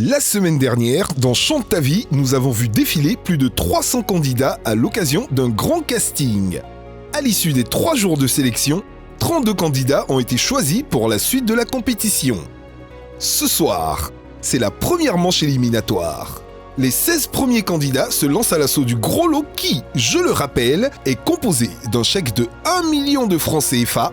La semaine dernière, dans Chante ta vie, nous avons vu défiler plus de 300 candidats à l'occasion d'un grand casting. À l'issue des 3 jours de sélection, 32 candidats ont été choisis pour la suite de la compétition. Ce soir, c'est la première manche éliminatoire. Les 16 premiers candidats se lancent à l'assaut du gros lot qui, je le rappelle, est composé d'un chèque de 1 million de francs CFA,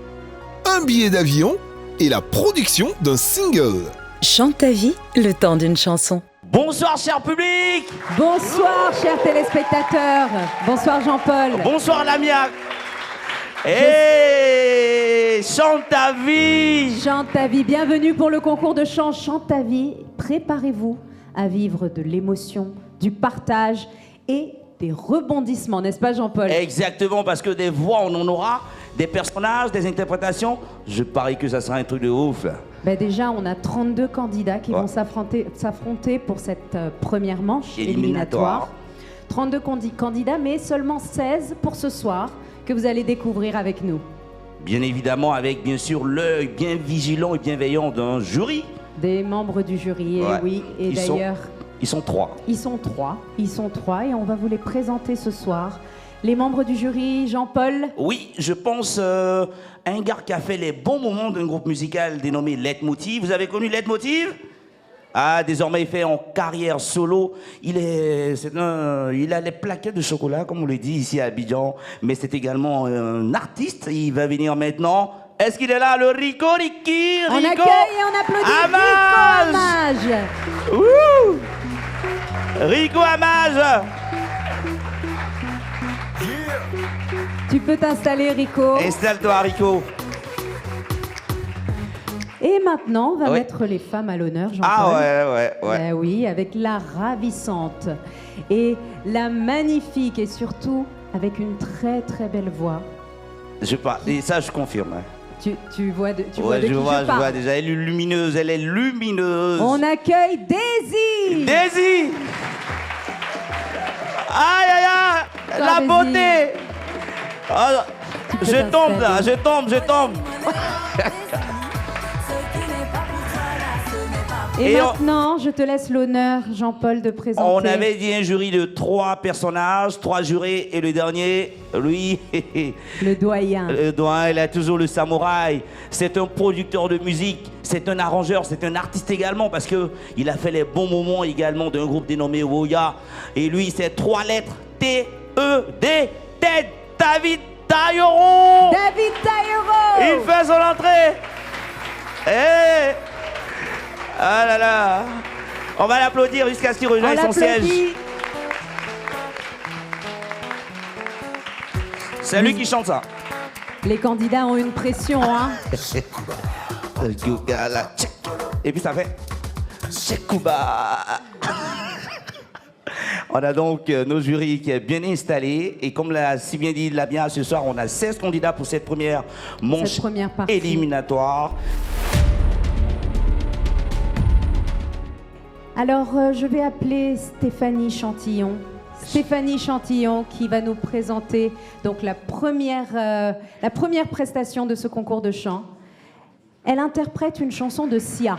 un billet d'avion et la production d'un single. Chante ta vie, le temps d'une chanson. Bonsoir cher public. Bonsoir chers téléspectateurs. Bonsoir Jean-Paul. Bonsoir Lamia. Et chante ta vie. Chante ta vie, bienvenue pour le concours de chant Chante ta vie. Préparez-vous à vivre de l'émotion, du partage et des rebondissements, n'est-ce pas Jean-Paul? Exactement, parce que des voix on en aura, des personnages, des interprétations. Je parie que ça sera un truc de ouf là. Ben déjà, on a 32 candidats qui vont s'affronter pour cette première manche éliminatoire. 32 candidats, mais seulement 16 pour ce soir que vous allez découvrir avec nous. Bien évidemment, avec bien sûr l'œil bien vigilant et bienveillant d'un jury. Des membres du jury, oui. Et d'ailleurs... Ils sont 3. Ils sont trois et on va vous les présenter ce soir. Les membres du jury, Jean-Paul. Oui, je pense un gars qui a fait les bons moments d'un groupe musical dénommé Leitmotiv. Vous avez connu Leitmotiv? Ah, désormais il fait en carrière solo. Il a les plaquettes de chocolat, comme on le dit ici à Abidjan, mais c'est également un artiste. Il va venir maintenant. Est-ce qu'il est là, le Rico? On accueille et on applaudit Amage. Rico Amage. Ouh. Rico Amage. Tu peux t'installer, Rico. Installe-toi, Rico. Et maintenant, on va mettre les femmes à l'honneur, Jean-Paul. Ah ouais. Oui, avec la ravissante et la magnifique et surtout avec une très très belle voix. Et ça, je confirme. Tu vois de qui je parle. Je vois déjà. Elle est lumineuse. On accueille Daisy. Daisy. Aïe. La beauté. Ah, je tombe. Et maintenant, je te laisse l'honneur, Jean-Paul, de présenter. On avait dit un jury de 3 personnages, 3 jurés, et le dernier, lui... Le doyen. Le doyen, il a toujours le samouraï. C'est un producteur de musique, c'est un arrangeur, c'est un artiste également, parce qu'il a fait les bons moments également d'un groupe dénommé Woya. Et lui, c'est 3 lettres, T-E-D, Ted David Taillero. David Taillero. Il fait son entrée. Ah là là. On va l'applaudir jusqu'à ce qu'il rejoigne son siège. C'est lui qui chante ça. Les candidats ont une pression, hein. Et puis ça fait Chekouba. On a donc nos jurys qui est bien installés. Et comme l'a si bien dit Labia, ce soir, on a 16 candidats pour cette première manche éliminatoire. Alors, je vais appeler Stéphanie Chantillon. Stéphanie Chantillon qui va nous présenter donc la première prestation de ce concours de chant. Elle interprète une chanson de Sia.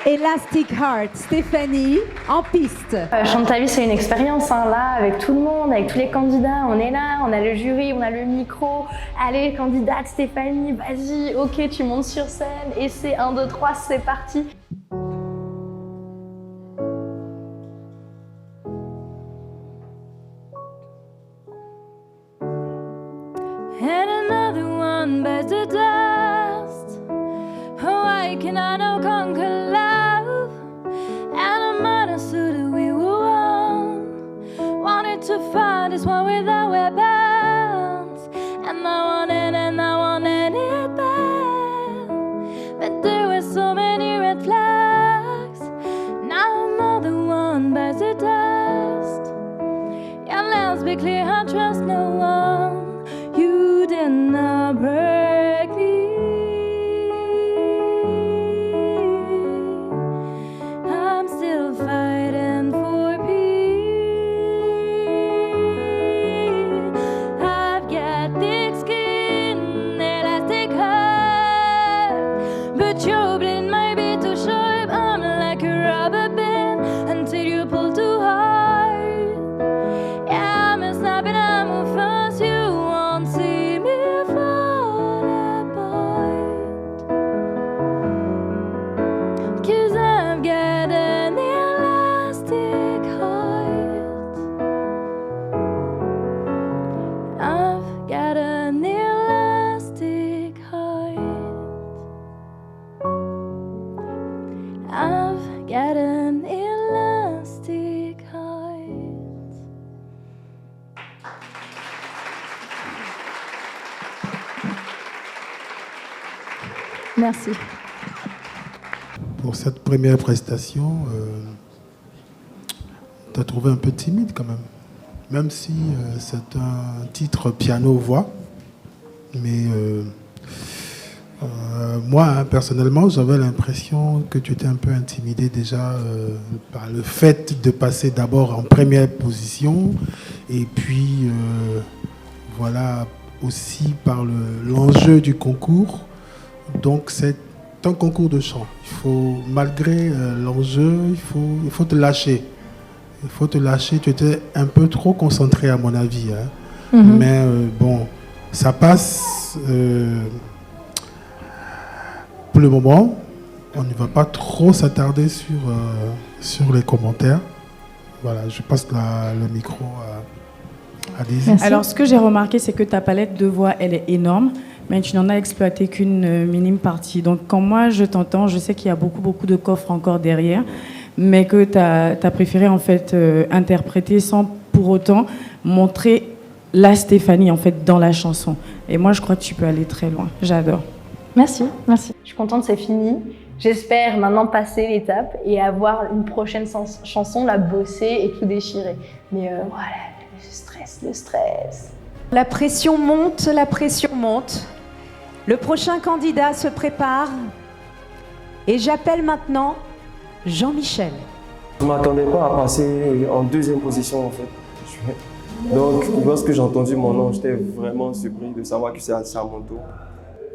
Elastic Heart. Stéphanie, en piste. Chante ta vie, c'est une expérience, hein, là, avec tout le monde, avec tous les candidats. On est là, on a le jury, on a le micro. Allez, candidate Stéphanie, vas-y, ok, tu montes sur scène. Et c'est 1, 2, 3, c'est parti. And another one bites the dust. Oh, I cannot now conquer love. And I might have stood that we were one. Wanted to fight this one without weapons. And I wanted it bad. But there were so many red flags. Now another one bites the dust. Yeah, let's be clear, I trust no one. You did not break me. I'm still fighting for peace. I've got thick skin, elastic heart, but your blade might be too sharp. I'm Merci. Pour cette première prestation, tu as trouvé un peu timide quand même. Même si c'est un titre piano-voix. Mais moi, personnellement, j'avais l'impression que tu étais un peu intimidé déjà par le fait de passer d'abord en première position et puis voilà aussi par l'enjeu du concours. Donc c'est un concours de chant. Il faut, malgré l'enjeu, il faut te lâcher. Il faut te lâcher. Tu étais un peu trop concentré à mon avis. Hein. Mais bon, ça passe. Pour le moment, on ne va pas trop s'attarder sur les commentaires. Voilà, je passe le micro à Daisy. Alors, ce que j'ai remarqué, c'est que ta palette de voix, elle est énorme, mais tu n'en as exploité qu'une minime partie. Donc, quand moi, je t'entends, je sais qu'il y a beaucoup de coffres encore derrière, mais que tu as préféré, en fait, interpréter sans pour autant montrer la Stéphanie, en fait, dans la chanson. Et moi, je crois que tu peux aller très loin. J'adore. Merci. Je suis contente, c'est fini. J'espère maintenant passer l'étape et avoir une prochaine chanson, la bosser et tout déchirer. Mais voilà, le stress. La pression monte, la pression monte. Le prochain candidat se prépare. Et j'appelle maintenant Jean-Michel. Je ne m'attendais pas à passer en deuxième position en fait. Donc lorsque j'ai entendu mon nom, j'étais vraiment surpris de savoir que c'est à mon tour.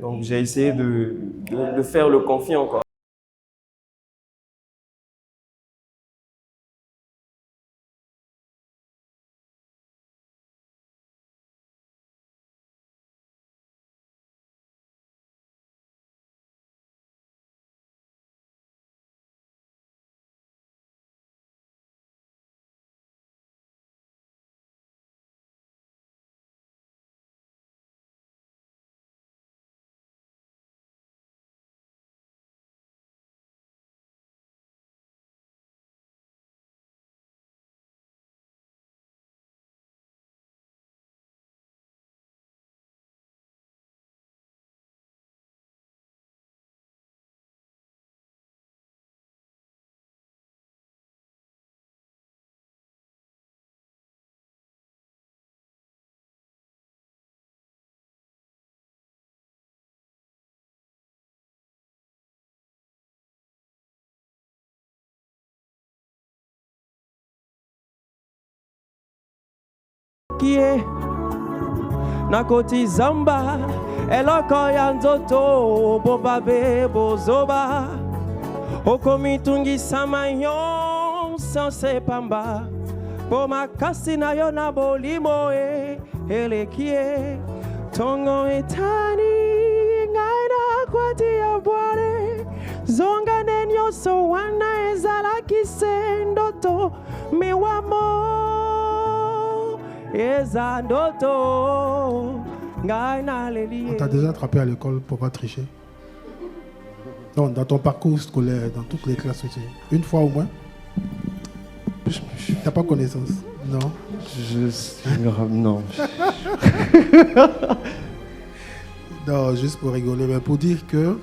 Donc j'ai essayé de faire le confiant quoi. Nakoti zamba eloko ya nzoto bobabe bozoba okomitungi samayon sanse pamba pomakasi na yo na bolimo elekie tongo etani ngaina kwati ya bware zonga nenyo so wana ezala kisendoto miwamo On t'a déjà attrapé à l'école pour pas tricher? Non, dans ton parcours scolaire, dans toutes les classes aussi. Une fois au moins? T'as pas connaissance? Non? Non. Non, juste pour rigoler, mais pour dire que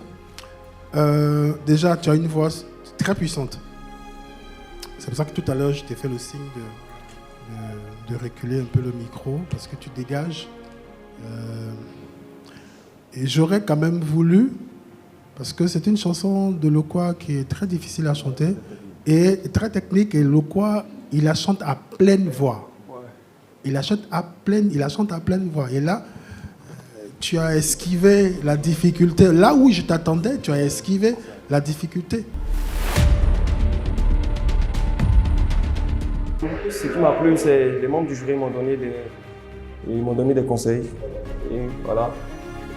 déjà tu as une voix très puissante. C'est pour ça que tout à l'heure je t'ai fait le signe de reculer un peu le micro parce que tu dégages. Et j'aurais quand même voulu, parce que c'est une chanson de Lokwa qui est très difficile à chanter et très technique, et Lokwa, il la chante à pleine voix. Il la chante à pleine voix. Et là, tu as esquivé la difficulté. Là où je t'attendais, tu as esquivé la difficulté. Ce qui m'a plu, c'est les membres du jury m'ont donné des conseils. Et voilà.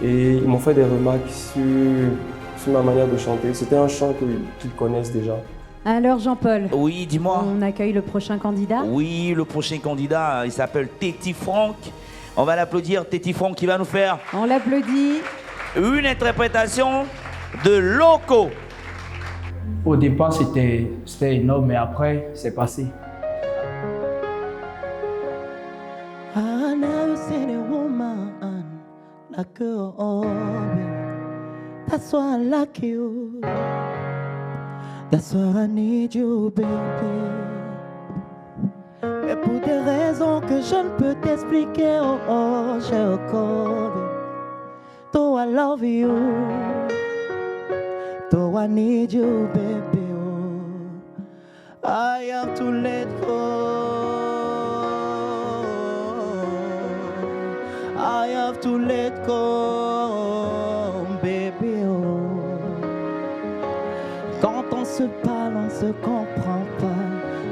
Et ils m'ont fait des remarques sur ma manière de chanter. C'était un chant qu'ils connaissent déjà. Alors Jean-Paul. Oui, dis-moi. On accueille le prochain candidat. Oui, le prochain candidat, il s'appelle Téti Franck. On va l'applaudir, Téti Franck, qui va nous faire... On l'applaudit. Une interprétation de Loco. Au départ, c'était énorme, mais après, c'est passé. I never seen a woman like a orbit. That's why I like you. That's why I need you, baby. Mais pour des raisons que je ne peux t'expliquer, oh oh, j'ai recordé. Though I love you, though I need you, baby, oh, I have to let go. I have to let go, baby, oh. Quand on se parle, on se comprend pas.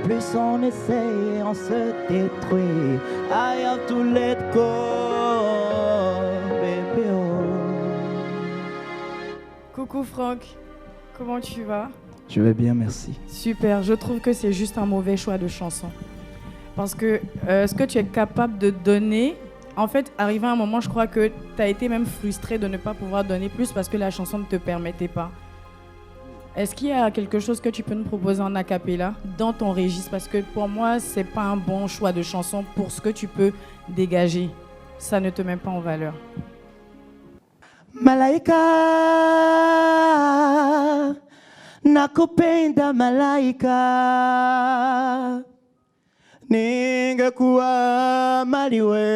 Plus on essaye, on se détruit. I have to let go, baby, oh. Coucou Franck, comment tu vas? Je vais bien, merci. Super, je trouve que c'est juste un mauvais choix de chanson. Parce que ce que tu es capable de donner, en fait, arrivé à un moment, je crois que tu as été même frustré de ne pas pouvoir donner plus parce que la chanson ne te permettait pas. Est-ce qu'il y a quelque chose que tu peux nous proposer en a cappella dans ton registre? Parce que pour moi, c'est pas un bon choix de chanson pour ce que tu peux dégager. Ça ne te met pas en valeur. Malaika, nakupenda malaika, ningekuwa maliwe,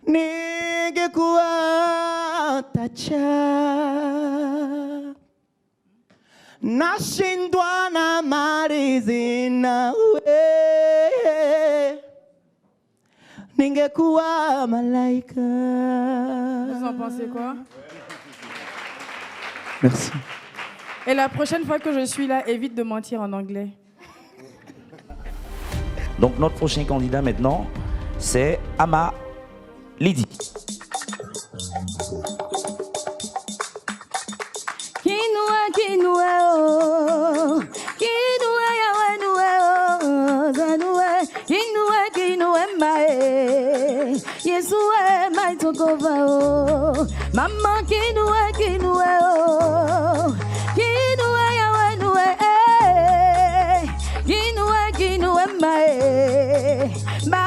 ningekuwa tacha, nashindwa na marizi nawe, ningekuwa malaika. Vous en pensez quoi? Merci. Et la prochaine fois que je suis là, évite de mentir en anglais. Donc notre prochain candidat maintenant, c'est Ama Lydie. Yesue mai tokova o mama kinue kinue o kinue ya wenue kinue kinue mai ma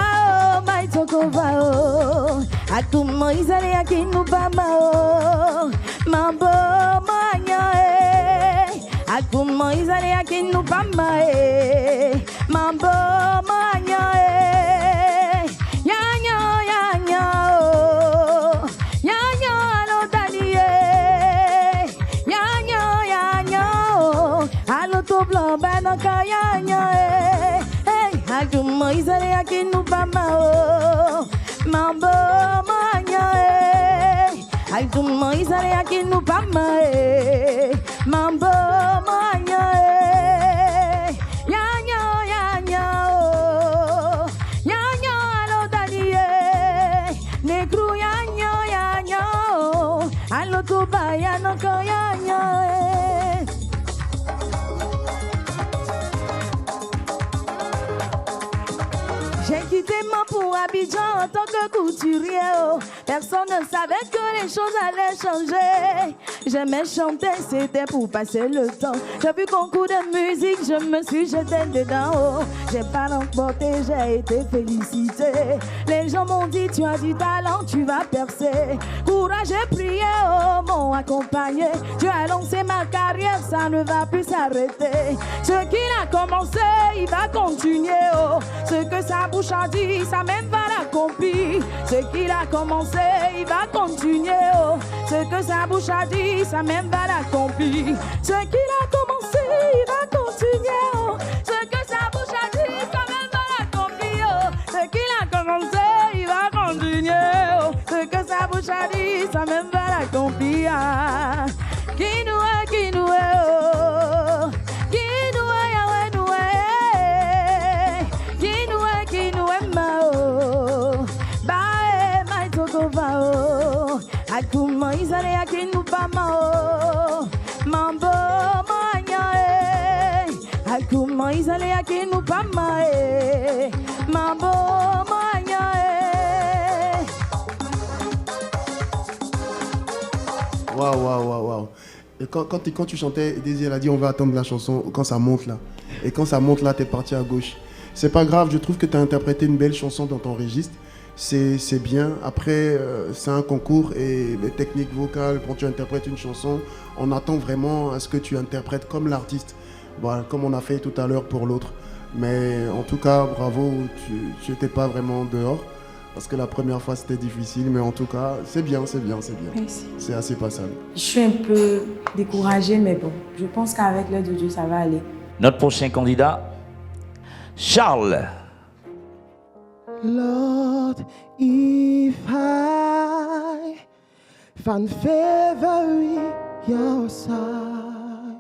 o mai tokova o atumo izale ya kinu bama o mambo manya atumo izale ya kinu bama mambo manya Adumo izale akinu bama o mambo manya Adumo izale akinu bama mambo manya Yanyo yanyo yanyo alo dani negru yanyo yanyo alo tubaya no ko yanyo J'ai quitté moi pour Abidjan en tant que couturier. Oh. Personne ne savait que les choses allaient changer. J'aimais chanter, c'était pour passer le temps. J'ai vu concours de musique, je me suis jetée dedans. Oh. J'ai pas remporté, j'ai été félicitée. Les gens m'ont dit, tu as du talent, tu vas percer. Courage et prière, oh, m'ont accompagné. Tu as lancé ma carrière, ça ne va plus s'arrêter. Ce qu'il a commencé, il va continuer. Oh. Ce que ça bouche a dit, ça même va l'accomplir. Ce qu'il a commencé, il va continuer. Oh. Ce que sa bouche a dit, ça même va l'accomplir. Ce qu'il a commencé, il va continuer. Oh. Ce que sa bouche a dit, ça même va l'accomplir. Oh. Ce qu'il a commencé, il va continuer. Oh. Ce que sa bouche a dit, ça même va l'accomplir. Kinoué, kinoué, oh. Kinoué, yawe, noué. Kinoué, kinoué, mao. Bae, mai tokova, oh. Akuma izale akinu pama, oh. Mambo, manya, Akuma izale akinu pama, Mambo, manya, Waouh, waouh, waouh, waouh. Et quand tu chantais, Daisy, elle a dit on va attendre la chanson quand ça monte là. Et quand ça monte là, t'es parti à gauche. C'est pas grave, je trouve que tu as interprété une belle chanson dans ton registre. c'est bien. Après, c'est un concours et les techniques vocales, quand tu interprètes une chanson, on attend vraiment à ce que tu interprètes comme l'artiste. Voilà, comme on a fait tout à l'heure pour l'autre. Mais en tout cas, bravo, tu n'étais pas vraiment dehors. Parce que la première fois, c'était difficile. Mais en tout cas, c'est bien. Merci. C'est assez passable. Je suis un peu découragée, mais bon, je pense qu'avec l'aide de Dieu, ça va aller. Notre prochain candidat, Charles. Lord, if I find favor in your sight,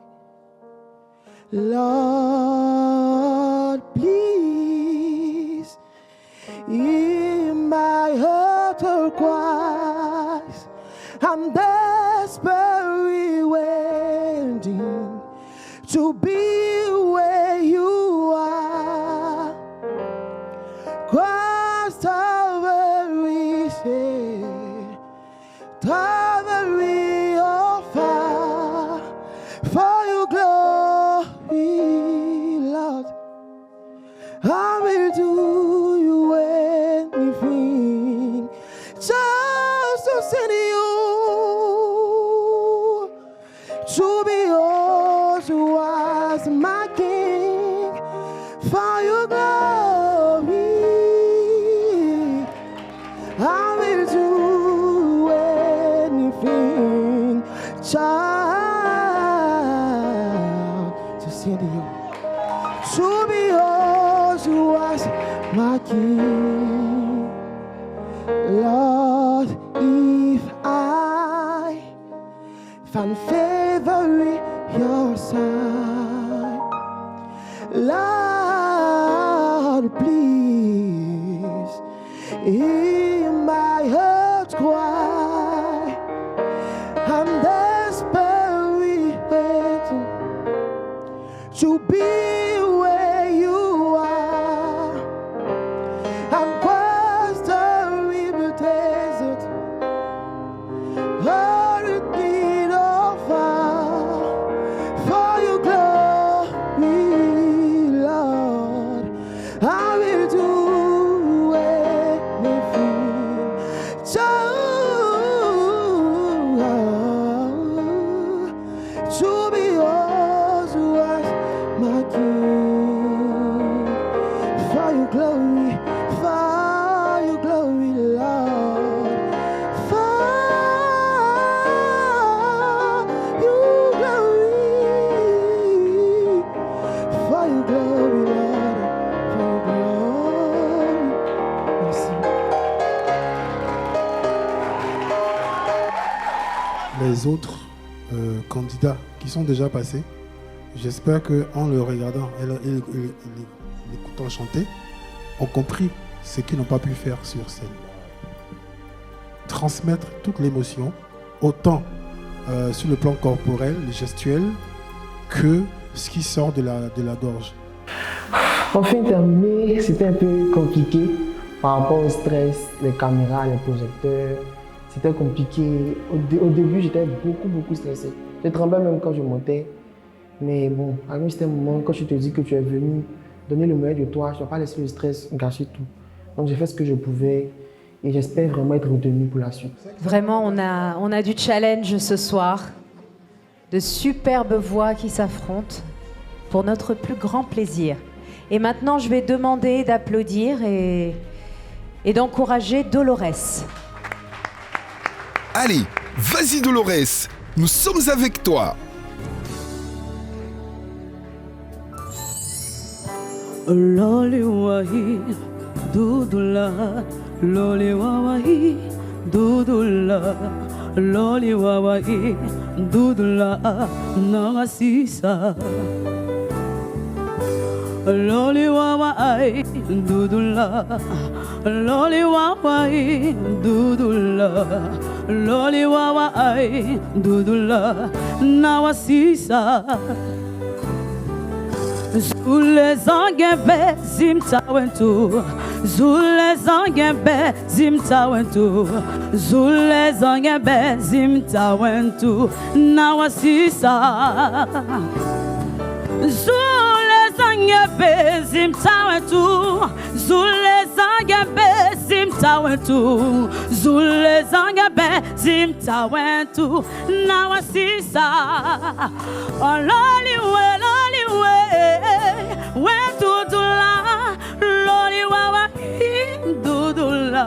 Lord, please, in my heart turquoise, I'm desperately waiting to be where you are. Cross Calvary, Calvary, oh far, for your glory, Lord. I will do you anything just to see you, to be yours, who was my King, for your glory. I will do anything, child, to see you, to be yours, who was my King. Lord, if I find favor in your sight, Lord, please, in my heart cry, I'm desperately waiting to be where you are. I'm crossed the river desert, hurricane of fire, for your glory, Lord. I will do anything to be yours, who was my King. For your glory, Lord. For your glory, Lord. For your glory. Merci. Les autres candidats qui sont déjà passés, j'espère qu'en le regardant et l'écoutant chanter, ont compris ce qu'ils n'ont pas pu faire sur scène. Transmettre toute l'émotion, autant sur le plan corporel, gestuel, que ce qui sort de la gorge. Enfin terminé, c'était un peu compliqué par rapport au stress, les caméras, les projecteurs. C'était compliqué. Au début, j'étais beaucoup stressé. Je tremblais même quand je montais. Mais bon, à un certain moment, quand tu te dis que tu es venu donner le meilleur de toi, je ne dois pas laisser le stress gâcher tout. Donc j'ai fait ce que je pouvais et j'espère vraiment être retenu pour la suite. Vraiment, on a du challenge ce soir. De superbes voix qui s'affrontent pour notre plus grand plaisir. Et maintenant, je vais demander d'applaudir et d'encourager Dolores. Allez, vas-y Dolores, nous sommes avec toi. Loli wahi dudula, loli wahi dudula, loli wahi dudula, nagasisa. Loli wahi dudula, loli wahi dudula, loli wahi dudula, nagasisa. Zule zangembe zimtawentu, zule zangembe zimtawentu, zule zangembe zimtawentu, nawasisa. Zule zangembe zimtawentu, zule zangembe zimtawentu. wentu zule zange be zimta wentu na wasisa loliwe wentu dula loli wawa dudula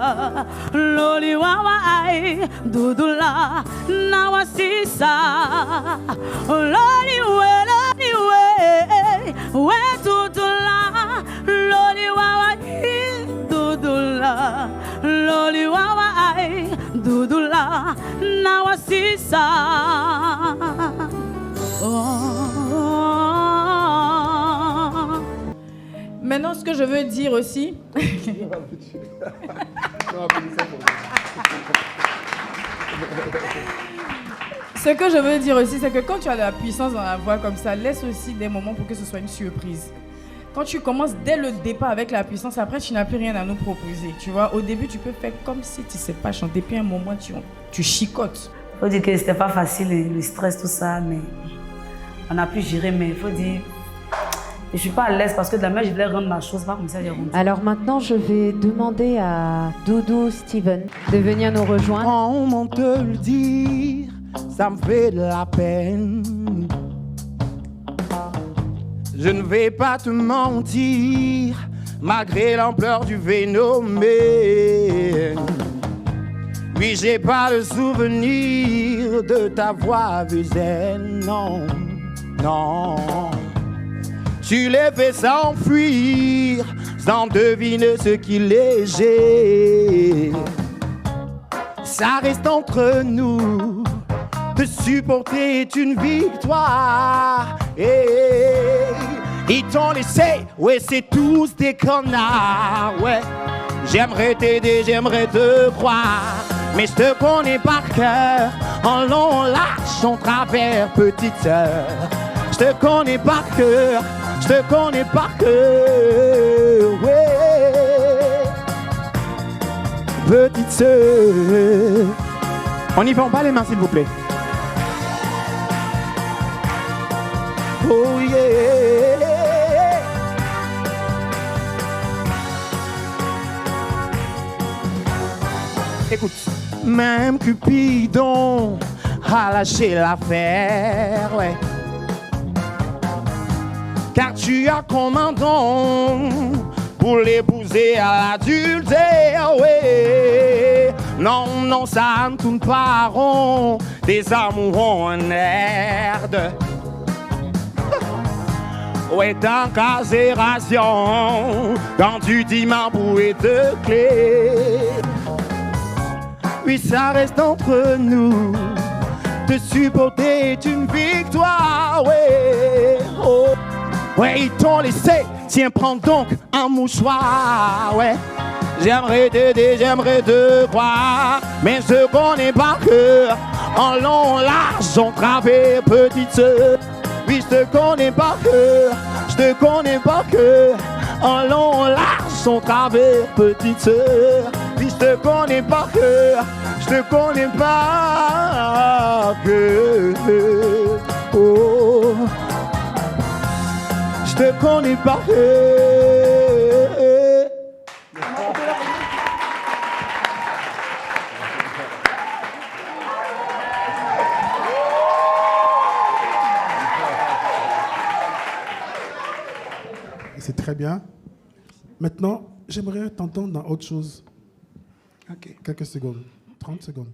loli wawa ai dudula na wasisa loliwe wentu dula loli wawa dudula loli wawa ai dudula na wasisa Maintenant, ce que je veux dire aussi... Ce que je veux dire aussi, c'est que quand tu as de la puissance dans la voix comme ça, laisse aussi des moments pour que ce soit une surprise. Quand tu commences dès le départ avec la puissance, après tu n'as plus rien à nous proposer. Tu vois, au début tu peux faire comme si tu ne sais pas chanter, puis à un moment tu chicotes. Il faut dire que c'était pas facile, le stress, tout ça, mais on a pu gérer, mais il faut dire, je suis pas à l'aise parce que de la même je voulais rendre ma chose, pas comme ça j'ai rendu. Alors maintenant je vais demander à Doudou Steven de venir nous rejoindre. Comment te le dire, ça me fait de la peine. Je ne vais pas te mentir, malgré l'ampleur du phénomène. Oui, j'ai pas le souvenir de ta voix zen, non, non. Tu les fais s'enfuir, sans deviner ce qu'il est léger. Ça reste entre nous, te supporter est une victoire. Ils t'ont laissé, ouais, c'est tous des connards, ouais. J'aimerais t'aider, j'aimerais te croire, mais je te connais par cœur, en long, en large, en travers, petite sœur. Je te connais par cœur, je te connais par cœur, ouais. Petite sœur. On n'y prend pas les mains, s'il vous plaît. Oh yeah. Écoute, même Cupidon a lâché l'affaire, ouais. Car tu as comme un don pour l'épouser à l'adultère, ouais. Non, non, ça ne tourne pas rond, des amours en herde. Ouais, dans casération, quand tu dis ma bouée de clé. Oui, ça reste entre nous, te supporter est une victoire, ouais. Oh. Ouais, ils t'ont laissé, tiens, prends donc un mouchoir, ouais. J'aimerais t'aider, j'aimerais te croire, mais je connais par cœur, en long, large, en travers, petite sœur. Oui, je te connais par cœur, je te connais par cœur, en long, large, en travers, petite sœur. Oui, je te connais par cœur, je te connais par cœur, oh. Je te connais par cœur. C'est très bien. Maintenant, j'aimerais t'entendre dans autre chose. Ok. Quelques secondes. 30 secondes.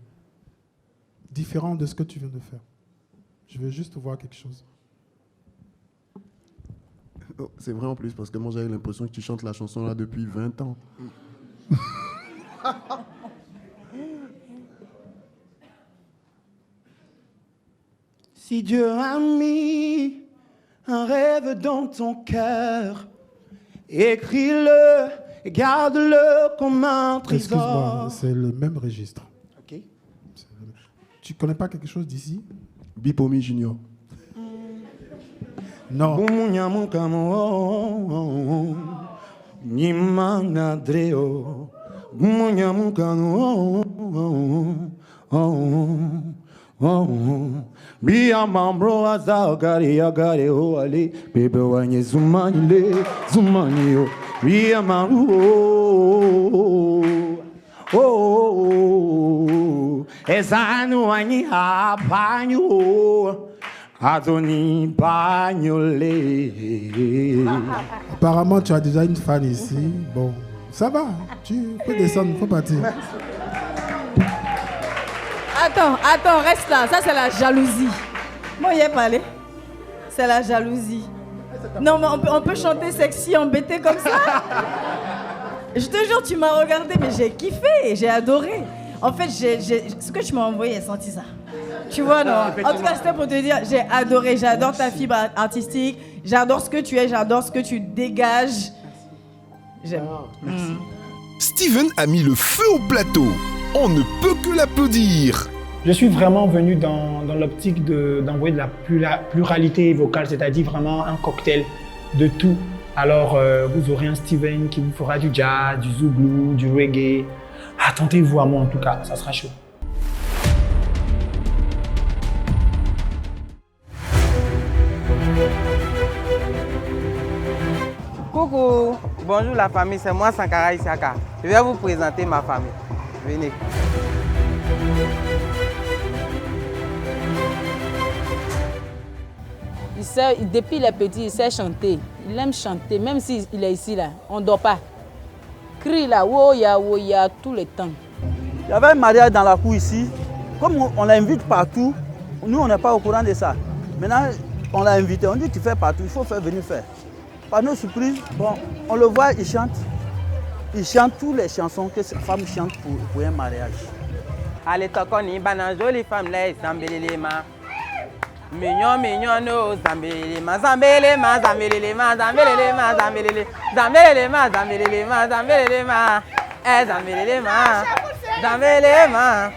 Différent de ce que tu viens de faire. Je veux juste voir quelque chose. Oh, c'est vrai en plus, parce que moi j'avais l'impression que tu chantes la chanson là depuis 20 ans. Si Dieu a mis un rêve dans ton cœur, écris-le et garde-le comme un trésor. Excuse-moi, c'est le même registre. Ok. Tu connais pas quelque chose d'ici? Bipomi Junior. Non. Bia mambro azagari agari o ali bebe wanye zumani le zumani yo bia maru Oh, ezanu ani apanyo, adoni bagnolé. Apparemment, tu as déjà une fan ici. Bon, ça va. Tu peux descendre, faut partir. Attends, reste là. Ça, c'est la jalousie. Moi, il y a parlé. C'est la jalousie. Non, mais on peut chanter sexy, embêté comme ça. Je te jure, tu m'as regardé, mais j'ai kiffé, j'ai adoré. En fait, ce que tu m'as envoyé, j'ai senti ça. Tu vois, non? En tout cas, c'était pour te dire, j'ai adoré, j'adore ta fibre artistique, j'adore ce que tu es, j'adore ce que tu dégages. J'aime. Steven a mis le feu au plateau. On ne peut que l'applaudir. Je suis vraiment venu dans l'optique d'envoyer de la pluralité vocale, c'est-à-dire vraiment un cocktail de tout. Alors, vous aurez un Steven qui vous fera du jazz, du zouglou, du reggae. Attendez-vous à moi en tout cas, ça sera chaud. Coucou, bonjour la famille, c'est moi Sankara Isaka. Je vais vous présenter ma famille. Venez. Depuis il est petit, il sait chanter. Il aime chanter, même s'il est ici, là, on ne dort pas. Crie là, woya, tout le temps. Il y avait un mariage dans la cour ici. Comme on l'invite partout, nous, on n'est pas au courant de ça. Maintenant, on l'a invité, on dit tu fais partout, il faut faire venir faire. Par nos surprises, bon, on le voit, il chante. Il chante toutes les chansons que cette femme chante pour un mariage. Allez, tokoni, bana, jolie femme, là, zambelelema. Mignon, no, zambelelema, zambelelema, zambelelema, zambelelema, zambelelema, zambelelema, zambelelema, zambelelema, zambelelema.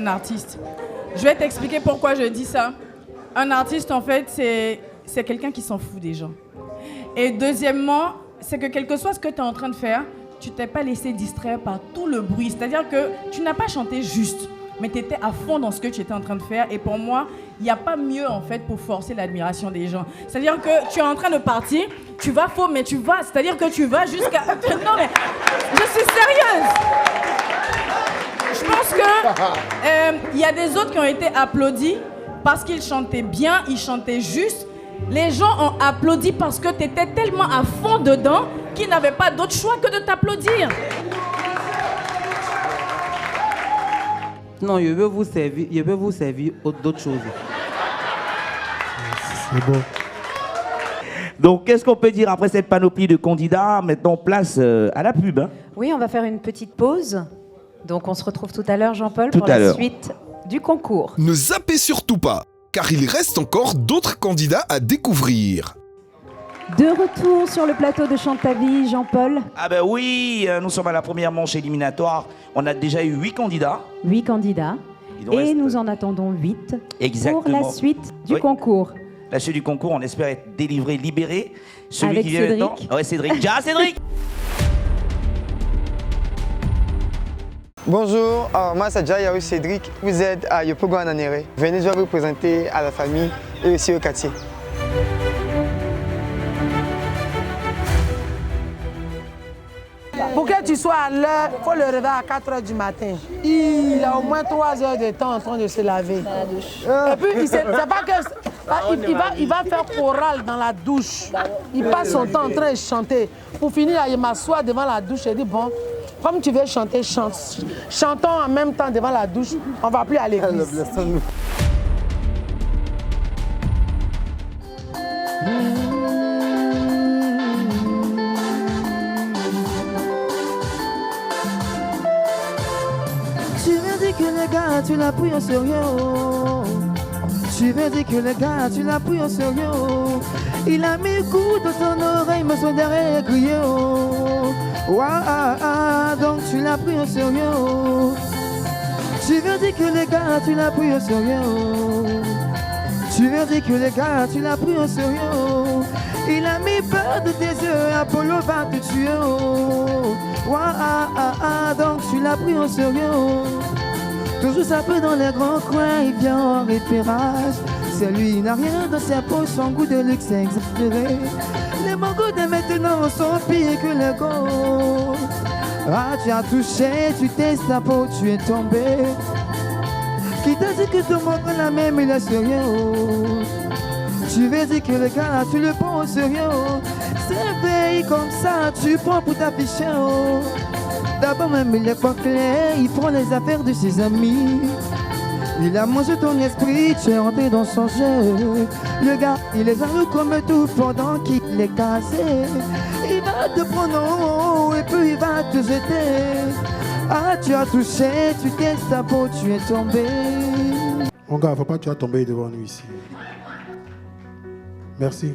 Un artiste. Je vais t'expliquer pourquoi je dis ça. Un artiste, en fait, c'est quelqu'un qui s'en fout des gens. Et deuxièmement, c'est que quel que soit ce que tu es en train de faire, tu t'es pas laissé distraire par tout le bruit. C'est-à-dire que tu n'as pas chanté juste, mais tu étais à fond dans ce que tu étais en train de faire. Et pour moi, il n'y a pas mieux, en fait, pour forcer l'admiration des gens. C'est-à-dire que tu es en train de partir, tu vas faux, mais tu vas. C'est-à-dire que tu vas jusqu'à... Non, mais je suis sérieuse. Je pense que y a des autres qui ont été applaudis parce qu'ils chantaient bien, ils chantaient juste. Les gens ont applaudi parce que tu étais tellement à fond dedans qu'ils n'avaient pas d'autre choix que de t'applaudir. Non, je veux vous servir d'autres choses. C'est bon. Donc, qu'est-ce qu'on peut dire après cette panoplie de candidats? Maintenant, place à la pub. Hein. Oui, on va faire une petite pause. Donc on se retrouve tout à l'heure, Jean-Paul, pour la suite du concours. Ne zappez surtout pas, car il reste encore d'autres candidats à découvrir. De retour sur le plateau de Chante ta vie, Jean-Paul. Ah ben oui, nous sommes à la première manche éliminatoire. On a déjà eu 8 candidats. 8 candidats. Et nous en attendons 8 Exactement. pour la suite du concours. La suite du concours, on espère être délivré, libéré. Celui Avec qui vient Cédric. maintenant. Ouais, Cédric. Ja, Cédric. Bonjour, moi c'est Jayaou Cédric, vous êtes à Yopogo Ananere. Venez, je vais vous présenter à la famille et aussi au quartier. Pour que tu sois à l'heure, il faut le réveiller à 4 h du matin. Il a au moins 3 heures de temps en train de se laver. Et puis, c'est pas que... Il va faire chorale dans la douche. Il passe son temps en train de chanter. Pour finir, il m'assoit devant la douche et dit, bon, comme tu veux chanter, chante. Chantons en même temps devant la douche, on ne va plus à l'église. Tu veux dire que le gars, tu l'as pris au sérieux. Tu veux dire que le gars, tu l'as pris au sérieux. Il a mis le coup dans son oreille, me son derrière crié. Donc tu l'as pris au sérieux. Tu veux dire que le gars, tu l'as pris au sérieux. Tu veux dire que le gars, tu l'as pris au sérieux. Il a mis peur de tes yeux, Apollo va te tuer. Donc tu l'as pris au sérieux. Toujours sapé dans les grands coins, il vient en repérage. C'est lui, il n'a rien dans ses poches, son goût de luxe exagéré. Les mangos de maintenant sont pires que les gos. Tu as touché, tu testes la peau, tu es tombé. Qui t'a dit que ton manque la même, il est sérieux. Tu veux dire que le gars, tu le prends au sérieux. C'est comme ça, tu prends pour t'afficher. D'abord même il est pas clair, il prend les affaires de ses amis. Il a mangé ton esprit, tu es rentré dans son jeu. Le gars, il est jaloux comme tout pendant qu'il est cassé. Il va te prendre en haut et puis il va te jeter. Tu as touché, tu testes ta peau, tu es tombé. Mon gars, faut pas que tu as tombé devant nous ici. Merci.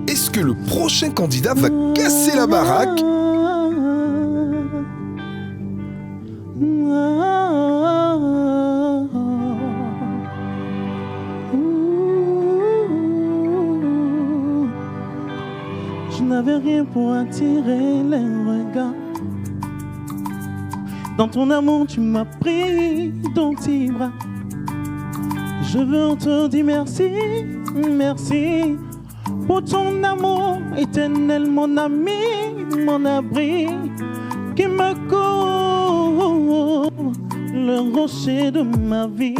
Est-ce que le prochain candidat va casser la baraque? Je n'avais rien pour attirer les regards. Dans ton amour, tu m'as pris dans tes bras. Je veux te dire merci, merci. Pour ton amour éternel, mon ami, mon abri, qui me couvre, le rocher de ma vie.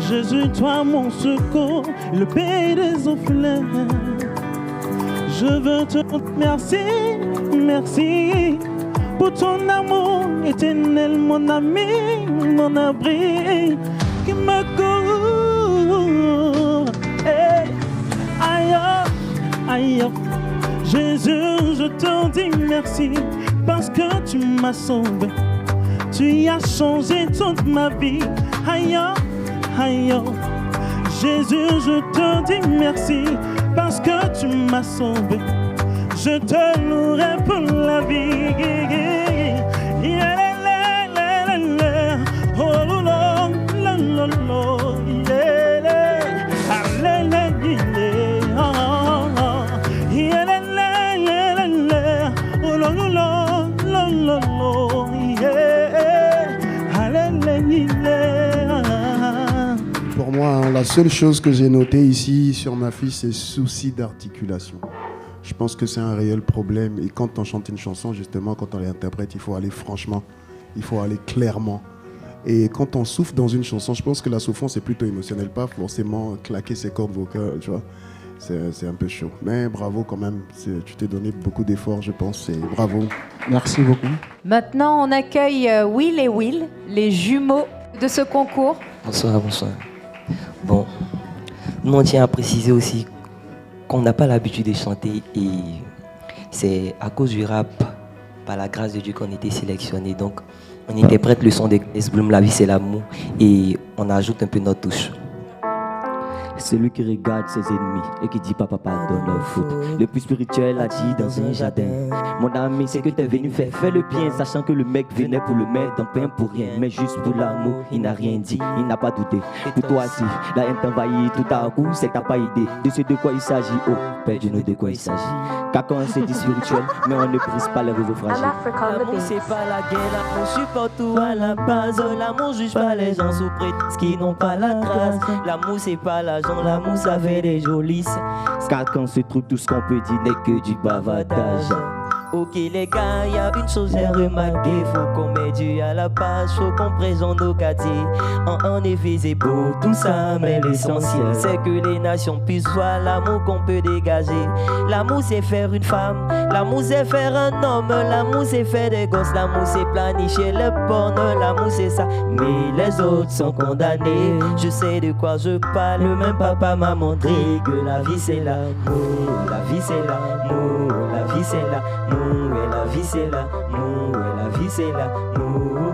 Jésus, toi mon secours, le pays des orphelins. Je veux te dire merci, merci. Pour ton amour éternel, mon ami, mon abri, qui me couvre. Hey. Aïe, aïe, Jésus, je te dis merci parce que tu m'as sauvé. Tu as changé toute ma vie. Aïe, aïe, Jésus, je te dis merci parce que tu m'as sauvé. Je te louerai pour la vie. Pour moi, la seule chose que j'ai notée ici sur ma fiche, c'est souci d'articulation. Je pense que c'est un réel problème. Et quand on chante une chanson, justement, quand on l'interprète, il faut aller franchement, il faut aller clairement. Et quand on souffle dans une chanson, je pense que la souffrance c'est plutôt émotionnel, pas forcément claquer ses cordes vocales, tu vois. C'est un peu chaud. Mais bravo quand même, tu t'es donné beaucoup d'efforts, je pense, et bravo. Merci beaucoup. Maintenant, on accueille Will et Will, les jumeaux de ce concours. Bonsoir, bonsoir. Bon, nous on tient à préciser aussi qu'on n'a pas l'habitude de chanter et c'est à cause du rap, par la grâce de Dieu qu'on a été sélectionnés. Donc on interprète le son de S. Bloom, La vie c'est l'amour, et on ajoute un peu notre touche. Celui qui regarde ses ennemis et qui dit papa pardonne leur faute. Le plus spirituel a dit dans un jardin. Mon ami, c'est que t'es venu faire, fais le bien, sachant que le mec venait pour le mettre en pain pour rien. Mais juste pour l'amour, il n'a rien dit, il n'a pas douté. Pour toi aussi, la haine t'envahit tout à coup, c'est que t'as pas idée de ce de quoi il s'agit. Oh, Père Dieu, de quoi il s'agit. Car quand on se dit spirituel, mais on ne brise pas les réseaux fragiles. L'amour c'est pas la guerre, l'amour supporte tout à la base. L'amour juge pas les gens sous prétexte qui n'ont pas la trace. L'amour c'est pas l'argent, l'amour ça fait des jolies. Car quand se trouve tout ce qu'on peut dire n'est que du bavardage. Ok les gars, y a une chose j'ai remarqué. Faut qu'on mette Dieu à la page, faut qu'on présente nos quartiers. En effet c'est beau tout ça, mais l'essentiel c'est que les nations puissent voir l'amour qu'on peut dégager. L'amour c'est faire une femme, l'amour c'est faire un homme, l'amour c'est faire des gosses, l'amour c'est planifier le porno, l'amour c'est ça. Mais les autres sont condamnés, je sais de quoi je parle, même papa m'a montré que la vie c'est l'amour, la vie c'est l'amour, la vie c'est l'amour. Et la vie c'est l'amour, et la vie c'est l'amour.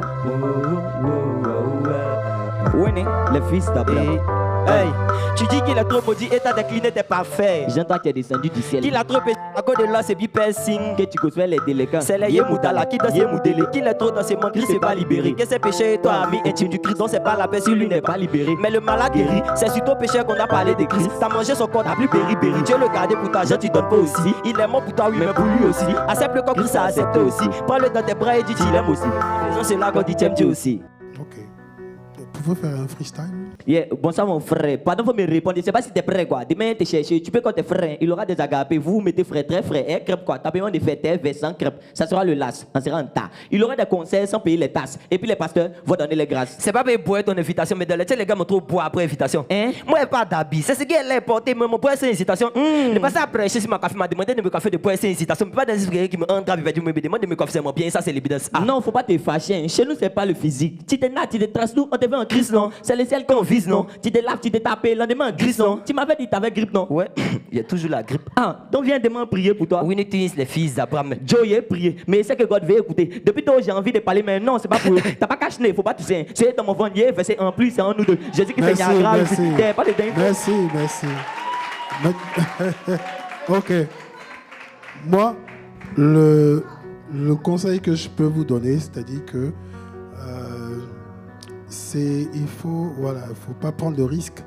Winnie, le fils d'Abraham. Hey, tu dis qu'il est trop maudit et t'as décliné tes parfaits. J'entends qu'il est descendu du ciel. Qu'il a trop péché à cause de là, c'est bi-piercing. Que tu causes les délégués. C'est les Yemoudala qui danse Yemoudélé. Qu'il est trop dans ses mondes, c'est pas libéré. Que c'est péché et toi, ami intime du Christ, donc c'est pas la paix si lui n'est pas libéré. Mais le malade guéri, c'est sur ton péché qu'on a parlé de Christ. T'as mangé son corps, t'as plus péri-péri. Dieu le gardait pour ta tu donnes pas aussi. Il est mort pour toi, oui, mais pour lui aussi. Accepte le corps, Christ a accepté aussi. Prends-le dans tes bras et dis qu'il aime aussi. C'est là qu'on dit tu aimes Dieu aussi. Ok. Vous pouvez faire un freestyle? Yeah, bonsoir mon frère. Pardon, faut me répondre. Je sais pas si t'es prêt quoi. Demain t'es cherché. Tu peux quand t'es frère. Il aura des agapés. Vous mettez frère, très frère. Et crêpe quoi. Tapez de fête, sans crêpe. Ça sera le las. On sera en tas. Il aura des conseils sans payer les tasses. Et puis les pasteurs vont donner les grâces. C'est pas pour boire ton invitation, mais dans les les gars me trouvent boire après invitation. Hein? Moi, pas d'habit. C'est ce qui est porté. Moi, mon boire c'est incitation. Le pasteur après, si ma café m'a demandé de me café de boire c'est incitation. Pas des esprits qui me entrave. Il me demande de me café c'est mon bien. Ça c'est l'évidence. Non, faut pas te fâcher. Chez nous c'est pas le physique. Tu t'es nat, tu te traces nous. On te veut en Christ non. C'est le ciel qu'on vise non. Tu te laves, tu te tapes, le lendemain gris non. Tu m'avais dit t'avais grippe non. Ouais, il y a toujours la grippe. Ah, donc viens demain prier pour toi. Winnie Twins, les fils d'Abraham. Joey prier. Mais c'est que God veut écouter. Depuis tôt j'ai envie de parler, mais non, c'est pas pour eux. T'as pas caché, faut pas tousser. C'est dans mon vendier, verset en plus, c'est en nous deux. Jésus qui fait Niagara. Pas de dingue. Merci, merci. Ok. Moi, le conseil que je peux vous donner, c'est-à-dire que il faut pas prendre le risque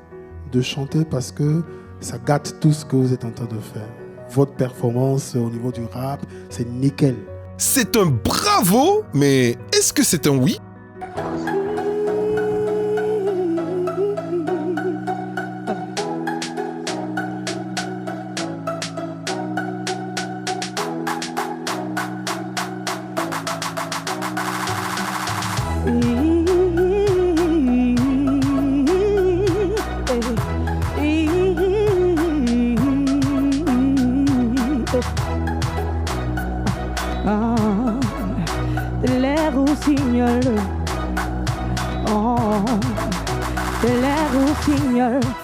de chanter parce que ça gâte tout ce que vous êtes en train de faire. Votre performance au niveau du rap, c'est nickel. C'est un bravo, mais est-ce que c'est un oui?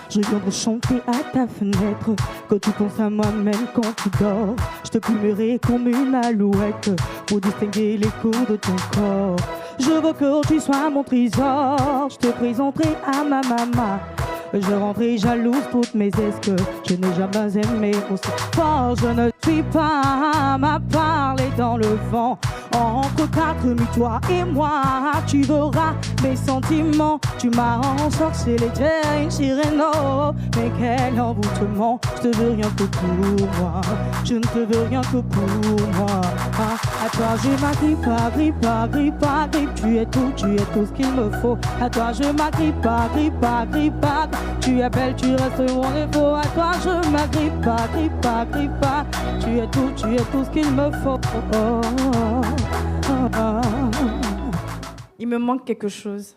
Je viens de chanter à ta fenêtre. Quand tu penses à moi-même quand tu dors, je te plumerai comme une alouette pour distinguer l'écho de ton corps. Je veux que tu sois mon trésor. Je te présenterai à ma maman. Je rendrai jalouse toutes mes ex que je n'ai jamais aimé aussi fort. Je ne suis pas à ma parler dans le vent. Entre quatre mille, toi et moi, tu verras mes sentiments. Tu m'as ensorcelé, t'es une sirène, oh. Mais quel envoûtement, je te veux rien que pour moi. Je ne te veux rien que pour moi. À toi je m'agrippe, agrippe, agrippe, agrippe. Tu es tout ce qu'il me faut. À toi je m'agrippe, agrippe, agrippe, agrippe. Tu es belle, tu restes mon défaut. À toi je m'agrippe, agrippe, agrippe. Tu es tout ce qu'il me faut. Il me manque quelque chose.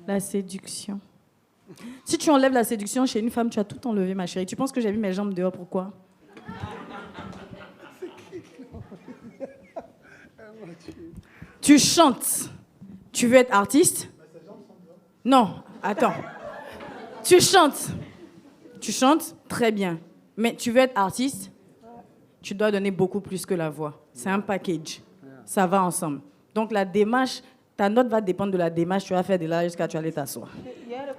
La séduction. Si tu enlèves la séduction chez une femme, tu as tout enlevé, ma chérie. Tu penses que j'ai mis mes jambes dehors, pourquoi? Tu chantes. Tu veux être artiste? Non, attends. Tu chantes. Tu chantes très bien. Mais tu veux être artiste? Tu dois donner beaucoup plus que la voix. C'est un package. Ça va ensemble. Donc la démarche, ta note va dépendre de la démarche. Tu vas faire de là jusqu'à tu aller t'asseoir.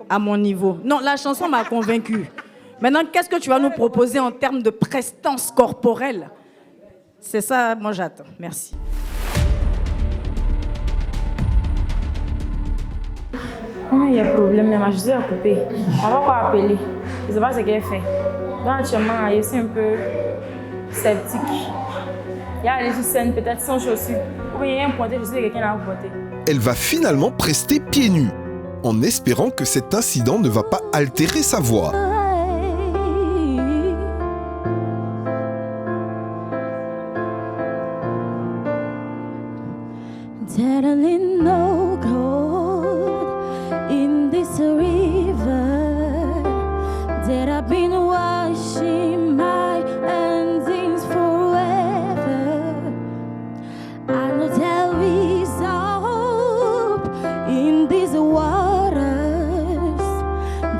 À mon niveau. Non, la chanson m'a convaincue. Maintenant, qu'est-ce que tu vas nous proposer en termes de prestance corporelle? C'est ça, moi j'attends. Merci. Il y a un problème, mais ma chaussure est coupée. On va pas appeler. Je ne sais pas ce qu'elle fait. Donc, actuellement, elle est un peu sceptique. Il y a les saines, peut-être sans chaussures. Ou il y a un pointé, je sais que quelqu'un l'a pointé. Elle va finalement prester pieds nus, en espérant que cet incident ne va pas altérer sa voix. Darling, no good in this river that I've been washing my hands in forever. I know there is hope in these waters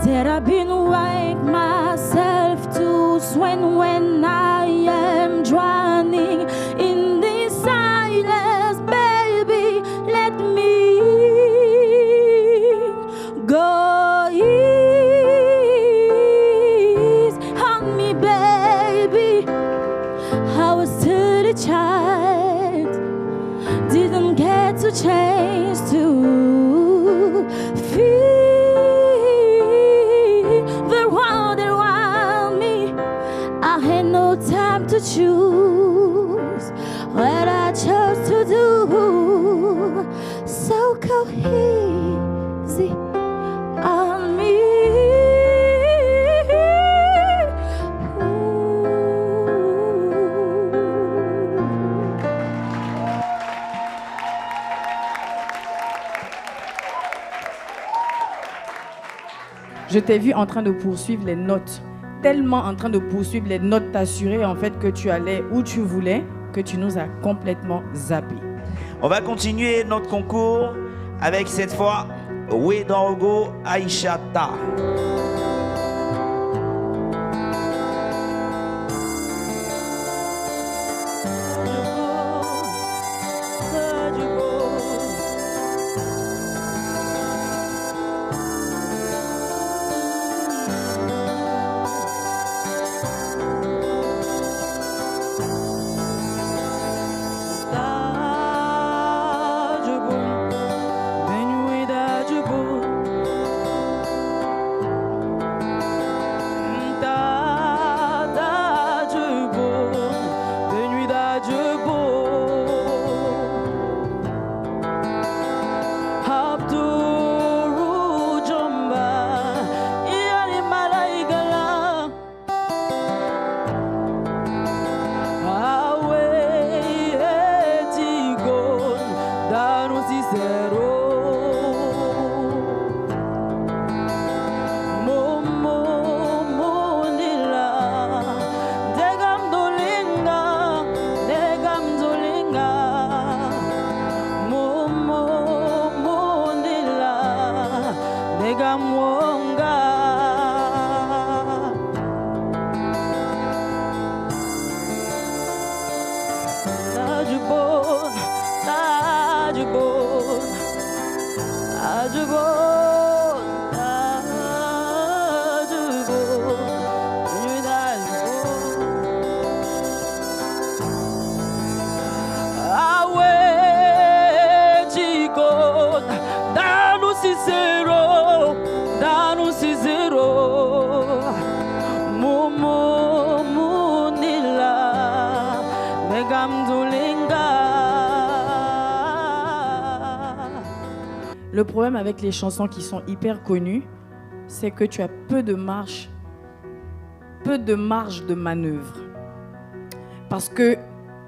that I've been waiting myself to swim when I am drowning in this silence. Baby, let me go ease on me, baby. I was still a child, didn't get to change to feel the world around me. I had no time to choose what I chose to do. So go easy on me. Je t'ai vu en train de poursuivre les notes. Tellement en train de poursuivre les notes, t'assurer en fait que tu allais où tu voulais, que tu nous as complètement zappé. On va continuer notre concours avec cette fois Wedorgo Aishata. Le problème avec les chansons qui sont hyper connues, c'est que tu as peu de marge de manœuvre. Parce que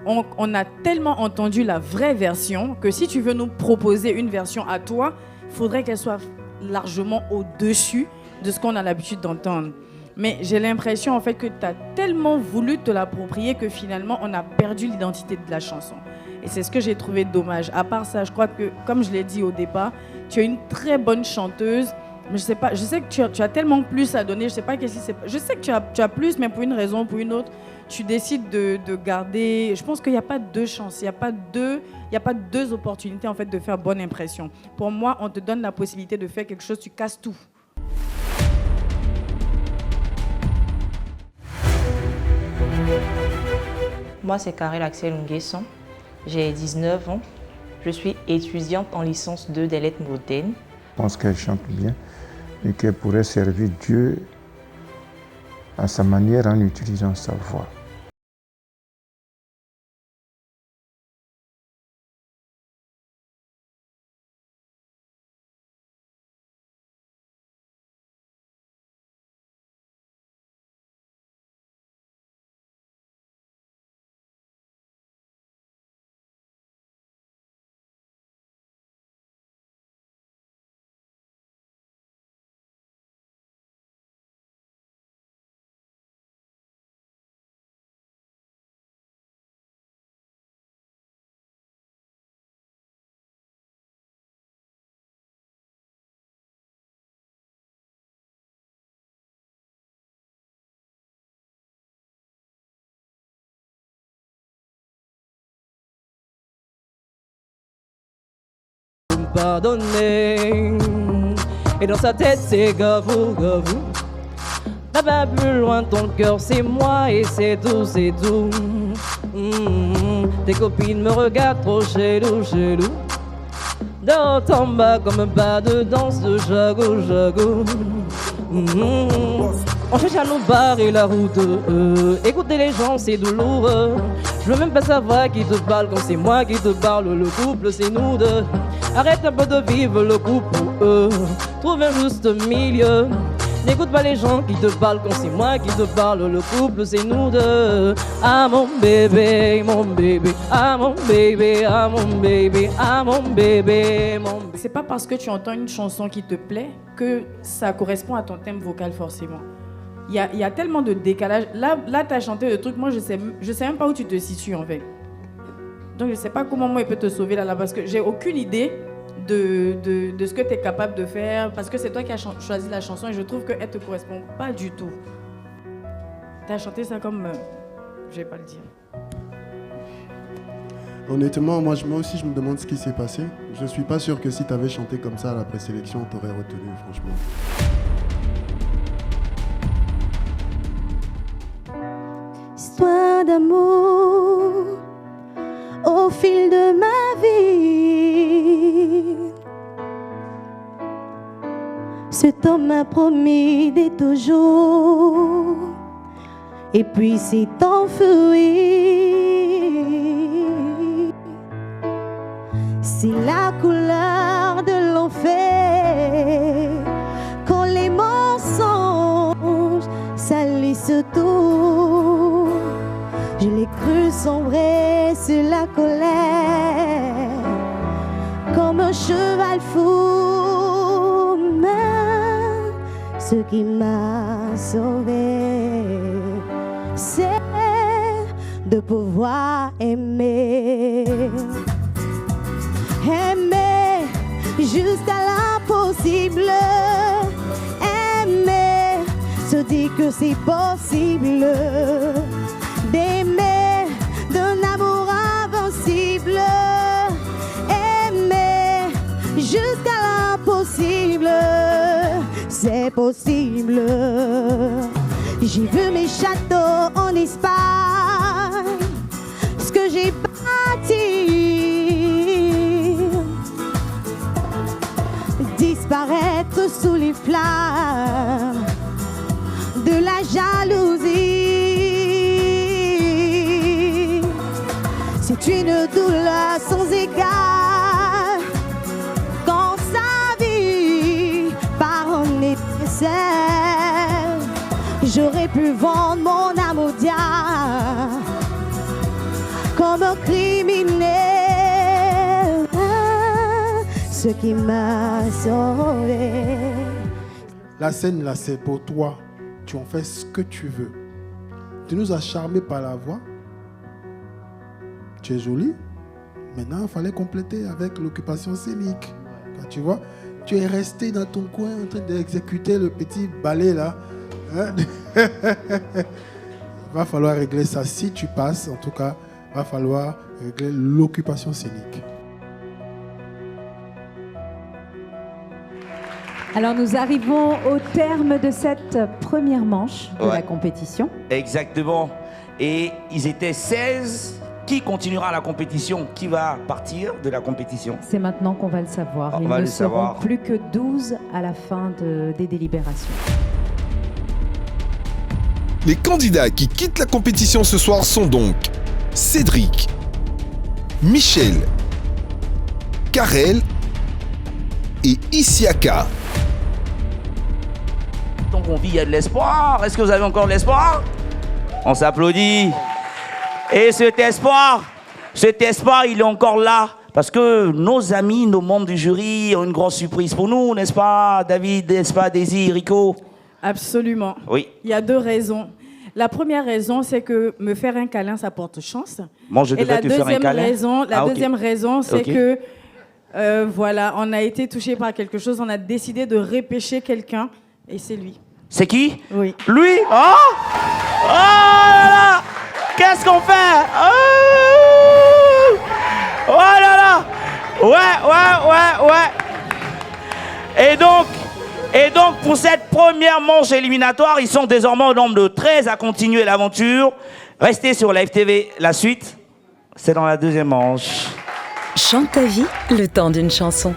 on a tellement entendu la vraie version que si tu veux nous proposer une version à toi, il faudrait qu'elle soit largement au-dessus de ce qu'on a l'habitude d'entendre. Mais j'ai l'impression en fait que tu as tellement voulu te l'approprier que finalement on a perdu l'identité de la chanson. Et c'est ce que j'ai trouvé dommage. À part ça, je crois que, comme je l'ai dit au départ, tu es une très bonne chanteuse. Mais je sais pas, je sais que tu as tellement plus à donner. Je sais pas qu'est-ce qui s'est passé. Je sais que tu as plus, mais pour une raison ou pour une autre, tu décides de garder. Je pense qu'il n'y a pas deux chances. Il n'y a pas deux opportunités en fait de faire bonne impression. Pour moi, on te donne la possibilité de faire quelque chose, tu casses tout. Moi, c'est Karel Axel Nguesson. J'ai 19 ans. Je suis étudiante en licence 2 des lettres modernes. Je pense qu'elle chante bien et qu'elle pourrait servir Dieu à sa manière en utilisant sa voix. Pardonner. Et dans sa tête c'est gavou, gavou. Là-bas plus loin ton cœur c'est moi et c'est tout, c'est tout. Tes copines me regardent trop chelou, chelou. De haut en bas comme un pas de danse de jago, jago. On cherche à nous barrer la route. Écouter les gens c'est douloureux. Je veux même pas savoir qui te parle quand c'est moi qui te parle. Le couple c'est nous deux. Arrête un peu de vivre le couple. Trouve un juste milieu. N'écoute pas les gens qui te parlent quand c'est moi qui te parle. Le couple c'est nous deux. Ah mon bébé, mon bébé. Ah mon bébé, ah mon bébé. Ah mon bébé, mon bébé. C'est pas parce que tu entends une chanson qui te plaît que ça correspond à ton thème vocal forcément. Il y a tellement de décalage. Là tu as chanté le truc, moi je sais même pas où tu te situes en fait. Donc je sais pas comment moi il peut te sauver là parce que j'ai aucune idée de ce que tu es capable de faire parce que c'est toi qui as choisi la chanson et je trouve qu'elle te correspond pas du tout. Tu as chanté ça comme... je vais pas le dire. Honnêtement, moi aussi je me demande ce qui s'est passé. Je suis pas sûr que si tu avais chanté comme ça à la présélection, on t'aurait retenu franchement. Histoire d'amour au fil de ma vie. Cet homme m'a promis d'être toujours et puis s'est enfui. C'est la couleur de l'enfer quand les mensonges salissent tout. Je l'ai cru sombrer sur la colère comme un cheval fou. Mais ce qui m'a sauvé, c'est de pouvoir aimer. Aimer jusqu'à l'impossible. Aimer, se dire que c'est possible. D'aimer d'un amour invincible. Aimer jusqu'à l'impossible. C'est possible. J'ai vu mes châteaux en Espagne, ce que j'ai bâti disparaître sous les flammes de la jalousie. C'est une douleur sans égale quand sa vie part en étincelle. J'aurais pu vendre mon âme au diable comme un criminel. Ce qui m'a sauvé. La scène là, c'est pour toi. Tu en fais ce que tu veux. Tu nous as charmés par la voix. Tu es jolie. Maintenant, il fallait compléter avec l'occupation scénique. Tu vois, tu es resté dans ton coin en train d'exécuter le petit ballet là. Hein? Va falloir régler ça. Si tu passes, en tout cas, va falloir régler l'occupation scénique. Alors nous arrivons au terme de cette première manche de la compétition. Exactement. Et ils étaient 16. Qui continuera la compétition? Qui va partir de la compétition? C'est maintenant qu'on va le savoir. On Ils va ne le seront savoir. plus que 12 à la fin des délibérations. Les candidats qui quittent la compétition ce soir sont donc Cédric, Michel, Karel et Isiaka. Donc on vit, il y a de l'espoir. Est-ce que vous avez encore de l'espoir? On s'applaudit. Et cet espoir, il est encore là. Parce que nos amis, nos membres du jury ont une grosse surprise pour nous, n'est-ce pas, David, n'est-ce pas, Daisy, Rico? Absolument. Oui. Il y a 2 raisons. La première raison, c'est que me faire un câlin, ça porte chance. Moi, je devais te faire un câlin. La Ah, ok. deuxième raison, c'est Ok. que, voilà, on a été touché par quelque chose, on a décidé de repêcher quelqu'un, et c'est lui. C'est qui? Oui. Lui? Oh! Oh là là! Qu'est-ce qu'on fait? Oh! Oh là là! Ouais. Et donc, pour cette première manche éliminatoire, ils sont désormais au nombre de 13 à continuer l'aventure. Restez sur Live TV, la suite, c'est dans la deuxième manche. Chante ta vie, le temps d'une chanson.